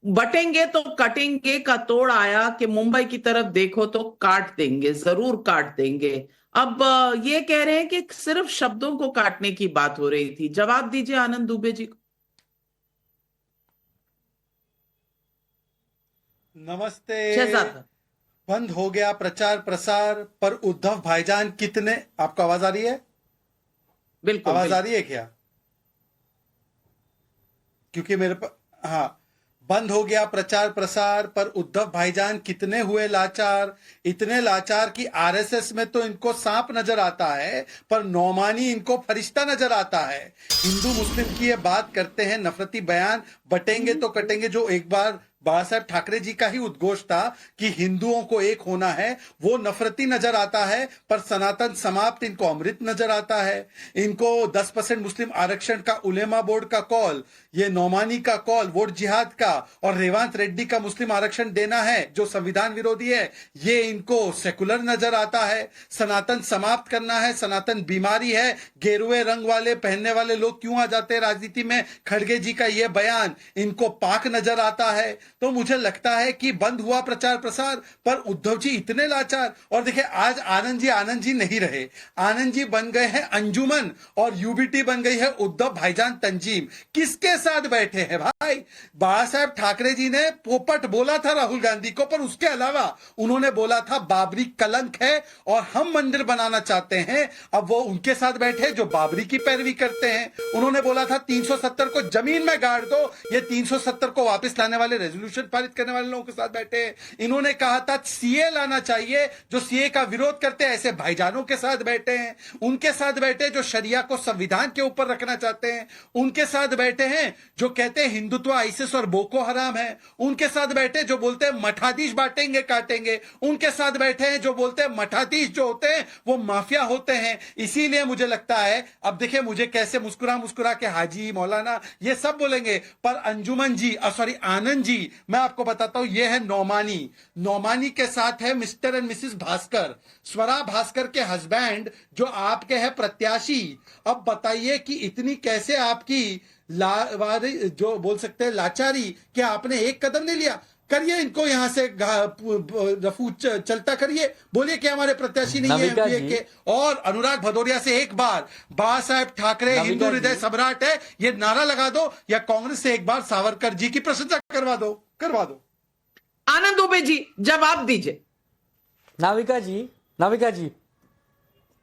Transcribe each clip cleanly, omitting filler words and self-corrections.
बटेंगे तो कटेंगे का तोड़ आया कि मुंबई की तरफ देखो तो काट देंगे, जरूर काट देंगे। अब ये कह रहे हैं कि सिर्फ शब्दों को काटने की बात हो रही थी। जवाब दीजिए आनंद दुबे जी को। नमस्ते। शहजाद। बंद हो गया प्रचार प्रसार पर उद्धव भाईजान कितने, आपको आवाज आ रही है? बिल्कुल आवाज आ बिल्कुल। रही है क्या? क्योंकि मेरे पास, हाँ। बंद हो गया प्रचार प्रसार पर उद्धव भाईजान कितने हुए लाचार, इतने लाचार कि आरएसएस में तो इनको सांप नजर आता है पर नौमानी इनको फरिश्ता नजर आता है। हिंदू मुस्लिम की ये बात करते हैं नफरती बयान, बटेंगे तो कटेंगे, जो एक बार बाला साहब ठाकरे जी का ही उद्घोष था कि हिंदुओं को एक होना है, वो नफरती नजर आता है। पर सनातन समाप्त इनको अमृत नजर आता है। इनको 10% मुस्लिम आरक्षण का उलेमा बोर्ड का कॉल, ये नौमानी का कॉल वोट जिहाद का, और रेवंत रेड्डी का मुस्लिम आरक्षण देना है जो संविधान विरोधी है, ये इनको सेकुलर नजर आता है। सनातन समाप्त करना है, सनातन बीमारी है, गेरुए रंग वाले पहनने वाले लोग क्यों आ जाते हैं राजनीति में, खड़गे जी का यह बयान इनको पाक नजर आता है। तो मुझे लगता है कि बंद हुआ प्रचार प्रसार पर उद्धव जी इतने लाचार। और देखिए आज आनंद जी नहीं रहे, आनंद जी बन गए हैं अंजुमन, और यूबीटी बन गई है उद्धव भाईजान तंजीम। किसके साथ बैठे हैं भाई? बाला साहब ठाकरे जी ने पोपट बोला था राहुल गांधी को, पर उसके अलावा उन्होंने बोला था बाबरी कलंक है और हम मंदिर बनाना चाहते हैं। अब वो उनके साथ बैठे जो बाबरी की पैरवी करते हैं। उन्होंने बोला था 370 को जमीन में गाड़ दो, ये 370 को वापस लाने वाले रेजोल्यूशन पारित करने वाले लोगों के साथ बैठे हैं। इन्होंने कहा था सीए लाना चाहिए, जो सीए का विरोध करते हैं ऐसे भाईजानों के साथ बैठे हैं। उनके साथ बैठे जो शरिया को संविधान के ऊपर रखना चाहते हैं, उनके साथ बैठे हैं जो कहते हैं हिंदुत्व आईसिस और बोको हराम है, उनके साथ बैठे जो बोलते हैं मठाधीश बांटेंगे काटेंगे, उनके साथ बैठे हैं जो बोलते हैं मठाधीश जो होते हैं वो माफिया होते हैं। इसीलिए मुझे लगता है, अब देखिए मुझे कैसे मुस्कुरा मुस्कुरा के हाजी मौलाना ये सब बोलेंगे, पर अंजुमन जी सॉरी आनंद जी, मैं आपको बताता हूं ये है नौमानी। नौमानी के साथ है mister and Mrs Bhaskar, Swara Bhaskar के हस्बैंड जो आपके हैं प्रत्याशी। अब बताइए कि इतनी कैसे आपकी लावारी, जो बोल सकते हैं लाचारी, कि आपने एक कदम नहीं लिया। करिए इनको यहां से रफू चलता करिए, बोलिए कि हमारे प्रत्याशी नहीं है एमपीए के। और अनुराग भदौरिया से एक बार बाला साहब ठाकरे हिंदू हृदय सम्राट है ये नारा लगा दो, या कांग्रेस से एक बार सावरकर जी की प्रशंसा करवा दो, करवा दो। आनंद दुबे जी जवाब दीजिए। नाविका जी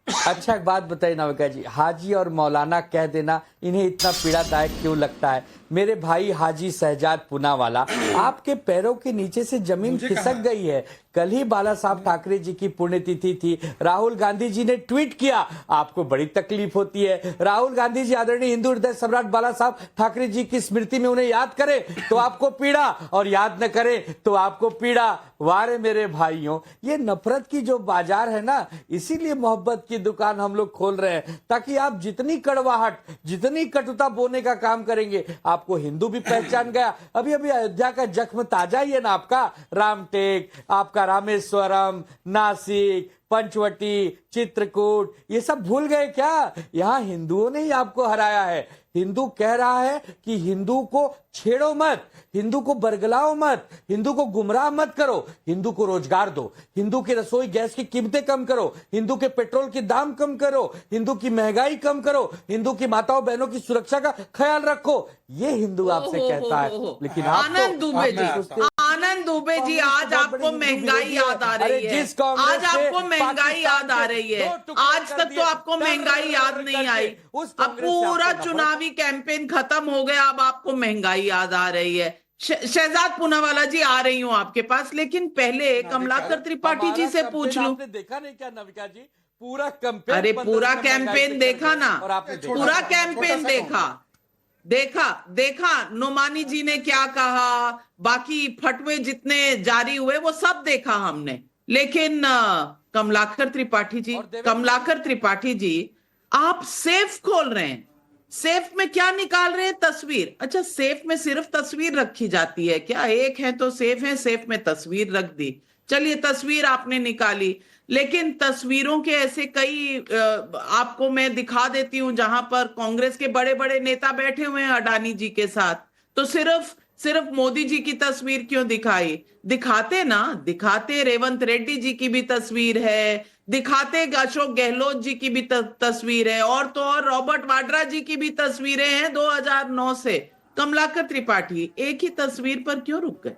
अच्छा एक बात बताइए नाविका जी, हाजी और मौलाना कह देना इन्हें इतना पीड़ादायक क्यों लगता है? मेरे भाई हाजी शहजाद पूनावाला, आपके पैरों के नीचे से जमीन खिसक गई है। कल ही बाला साहब ठाकरे जी की पुण्यतिथि थी, राहुल गांधी जी ने ट्वीट किया, आपको बड़ी तकलीफ होती है। राहुल गांधी जी आदरणीय हिंदू हृदय सम्राट बाला साहब ठाकरे जी की स्मृति में उन्हें याद करे तो आपको पीड़ा, और याद न करे तो आपको पीड़ा। वारे मेरे भाइयों, ये नफरत की जो बाजार है ना, इसीलिए मोहब्बत की दुकान हम लोग खोल रहे हैं, ताकि आप जितनी कड़वाहट जितनी कटुता बोने का काम करेंगे आपको हिंदू भी पहचान गया। अभी अभी अयोध्या का जख्म ताजा ही है ना आपका, रामटेक, आपका रामेश्वरम, नासिक, पंचवटी, चित्रकूट, ये सब भूल गए क्या? यहाँ हिंदुओं ने ही आपको हराया है। हिंदू कह रहा है कि हिंदू को छेड़ो मत, हिंदू को बरगलाओ मत, हिंदू को गुमराह मत करो, हिंदू को रोजगार दो, हिंदू की रसोई गैस की कीमतें कम करो, हिंदू के पेट्रोल के दाम कम करो, हिंदू की महंगाई कम करो, हिंदू की माताओं बहनों की सुरक्षा का ख्याल रखो। ये हिंदू आपसे कहता है, लेकिन आनंद दुबे जी, आनंद दुबे जी, आज आपको महंगाई याद आ रही है, आज आपको महंगाई याद आ रही है। आज तक तो आपको महंगाई याद नहीं आई, अब पूरा चुनावी कैंपेन खत्म हो गया, अब आपको महंगाई याद आ रही है। शहजाद पूनावाला जी आ रही हूं आपके पास, लेकिन पहले कमलाकर त्रिपाठी जी से पूछ लूं। आपने देखा नहीं क्या नविका जी? पूरा कैंपेन, अरे पूरा कैंपेन देखा ना, पूरा कैंपेन देखा नोमानी जी ने क्या कहा, बाकी फटवे जितने जारी हुए वो सब देखा हमने। लेकिन कमलाकर त्रिपाठी जी आप सेफ खोल रहे हैं, सेफ में क्या निकाल रहे हैं? तस्वीर। अच्छा, सेफ में सिर्फ तस्वीर रखी जाती है क्या? एक है तो सेफ है, सेफ में तस्वीर रख दी, चलिए तस्वीर आपने निकाली, लेकिन तस्वीरों के ऐसे कई आपको मैं दिखा देती हूं जहां पर कांग्रेस के बड़े बड़े नेता बैठे हुए हैं अडानी जी के साथ, तो सिर्फ सिर्फ मोदी जी की तस्वीर क्यों दिखाई? दिखाते ना, दिखाते रेवंत रेड्डी जी की भी तस्वीर है, दिखाते अशोक गहलोत जी की भी तस्वीर है, और तो और रॉबर्ट वाड्रा जी की भी तस्वीरें हैं 2009 से। कमलाकर त्रिपाठी एक ही तस्वीर पर क्यों रुक गए?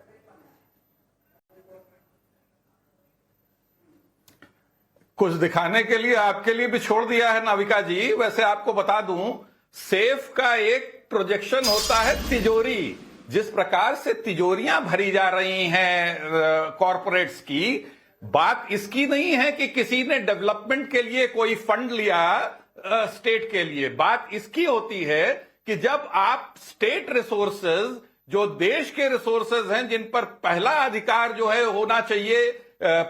कुछ दिखाने के लिए आपके लिए भी छोड़ दिया है नाविका जी। वैसे आपको बता दूं, सेफ का एक प्रोजेक्शन होता है तिजोरी। जिस प्रकार से तिजोरियां भरी जा रही हैं कॉरपोरेट्स की, बात इसकी नहीं है कि किसी ने डेवलपमेंट के लिए कोई फंड लिया स्टेट के लिए। बात इसकी होती है कि जब आप स्टेट रिसोर्सेज, जो देश के रिसोर्सेज हैं, जिन पर पहला अधिकार जो है होना चाहिए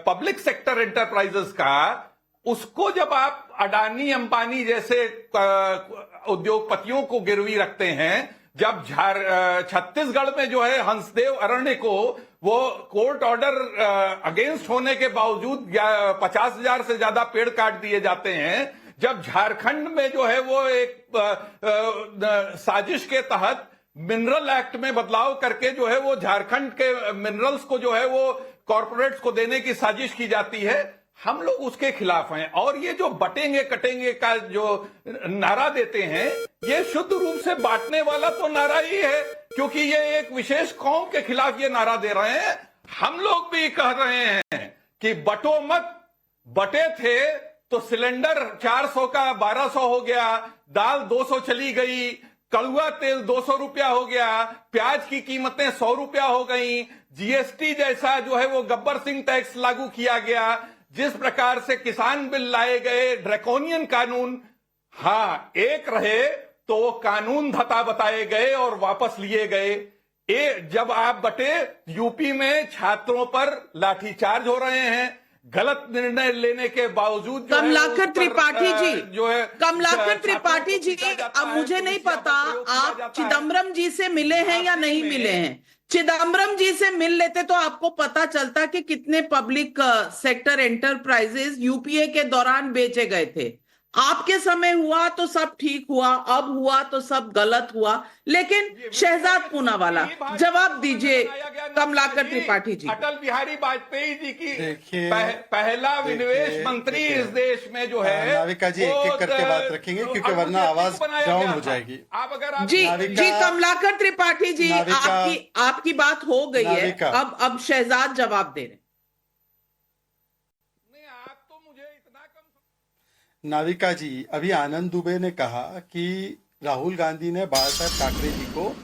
पब्लिक सेक्टर एंटरप्राइजेस का, उसको जब आप अडानी अंबानी जैसे उद्योगपतियों को गिरवी रखते हैं, जब छत्तीसगढ़ में जो है हंसदेव अरण्य को वो कोर्ट ऑर्डर अगेंस्ट होने के बावजूद 50,000 से ज्यादा पेड़ काट दिए जाते हैं, जब झारखंड में जो है वो एक साजिश के तहत मिनरल एक्ट में बदलाव करके जो है वो झारखंड के मिनरल्स को जो है वो कॉर्पोरेट्स को देने की साजिश की जाती है, हम लोग उसके खिलाफ हैं। और ये जो बटेंगे कटेंगे का जो नारा देते हैं, ये शुद्ध रूप से बांटने वाला तो नारा ही है, क्योंकि ये एक विशेष कौम के खिलाफ ये नारा दे रहे हैं। हम लोग भी कह रहे हैं कि बटो मत, बटे थे तो सिलेंडर 400 का 1200 हो गया, दाल 200 चली गई, कड़ुआ तेल 200 रुपया हो गया, प्याज की कीमतें 100 रुपया हो गई, जीएसटी जैसा जो है वो गब्बर सिंह टैक्स लागू किया गया, जिस प्रकार से किसान बिल लाए गए, ड्रैकोनियन कानून, हाँ एक रहे तो वो कानून धता बताए गए और वापस लिए गए। जब आप बटे, यूपी में छात्रों पर लाठीचार्ज हो रहे हैं, गलत निर्णय लेने के बावजूद कमलाकर त्रिपाठी जी, जो है कमलाकर त्रिपाठी जी, अब मुझे नहीं पता आप चिदम्बरम जी से मिले हैं या नहीं मिले हैं। चिदम्बरम जी से मिल लेते तो आपको पता चलता कि कितने पब्लिक सेक्टर एंटरप्राइजेस यूपीए के दौरान बेचे गए थे। आपके समय हुआ तो सब ठीक हुआ, अब हुआ तो सब गलत हुआ। लेकिन शहजाद पूनावाला, जवाब दीजिए कमलाकर त्रिपाठी जी। अटल बिहारी वाजपेयी जी की पहला विनिवेश मंत्री इस देश में जो है, नाविका जी एक एक करके बात रखेंगे क्योंकि वरना आवाज डाउन हो जाएगी। आप अगर जी कमलाकर त्रिपाठी जी, आपकी बात हो गई है, अब शहजाद जवाब दे रहे हैं। नाविका जी, अभी आनंद दुबे ने कहा कि राहुल गांधी ने बाला साहब ठाकरे जी को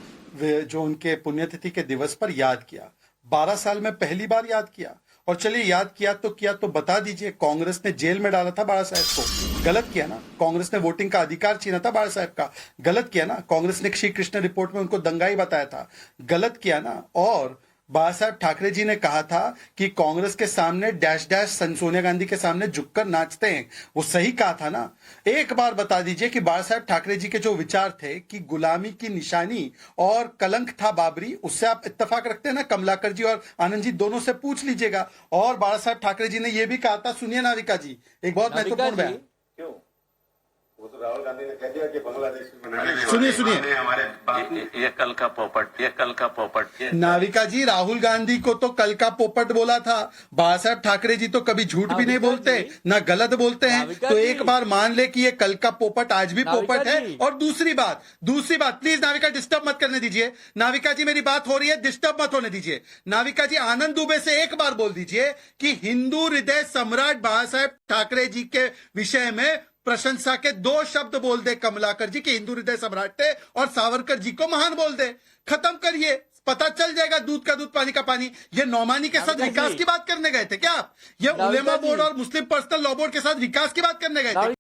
जो उनके पुण्यतिथि के दिवस पर याद किया, 12 साल में पहली बार याद किया। और चलिए याद किया तो बता दीजिए, कांग्रेस ने जेल में डाला था बाला साहब को, गलत किया ना। कांग्रेस ने वोटिंग का अधिकार छीना था बाला साहब का, गलत किया ना। कांग्रेस ने श्री कृष्ण रिपोर्ट में उनको दंगाई बताया था, गलत किया ना। और बाला साहब ठाकरे जी ने कहा था कि कांग्रेस के सामने डैश डैश सोनिया गांधी के सामने झुककर नाचते हैं, वो सही कहा था ना। एक बार बता दीजिए कि बाला साहब ठाकरे जी के जो विचार थे कि गुलामी की निशानी और कलंक था बाबरी, उससे आप इत्तेफाक रखते हैं ना। कमलाकर जी और आनंद जी दोनों से पूछ लीजिएगा। और बाला साहब ठाकरे जी ने यह भी कहा था, सुनिए नाविका जी, एक बहुत महत्वपूर्ण बयान। वो तो राहुल गांधी ने कह दिया कि बांग्लादेश में बनाने सुनिए हमारे ये कल का पोपट नाविका जी, राहुल गांधी को तो कल का पोपट बोला था। बाला साहब ठाकरे जी तो कभी झूठ भी नहीं बोलते ना गलत बोलते हैं, तो एक बार मान ले कि ये कल का पोपट आज भी पोपट है। और दूसरी बात प्लीज नाविका डिस्टर्ब मत करने दीजिए। नाविका जी मेरी बात हो रही है, डिस्टर्ब मत होने दीजिए। नाविका जी, आनंद दुबे से एक बार बोल दीजिए कि हिंदू हृदय सम्राट बाला साहब ठाकरे जी के विषय में प्रशंसा के 2 शब्द बोल दे कमलाकर जी, कि हिंदू हृदय सम्राट थे, और सावरकर जी को महान बोल दे। खत्म करिए, पता चल जाएगा दूध का दूध पानी का पानी। ये नौमानी के साथ विकास की बात करने गए थे क्या आप? ये उलेमा बोर्ड और मुस्लिम पर्सनल लॉ बोर्ड के साथ विकास की बात करने गए थे?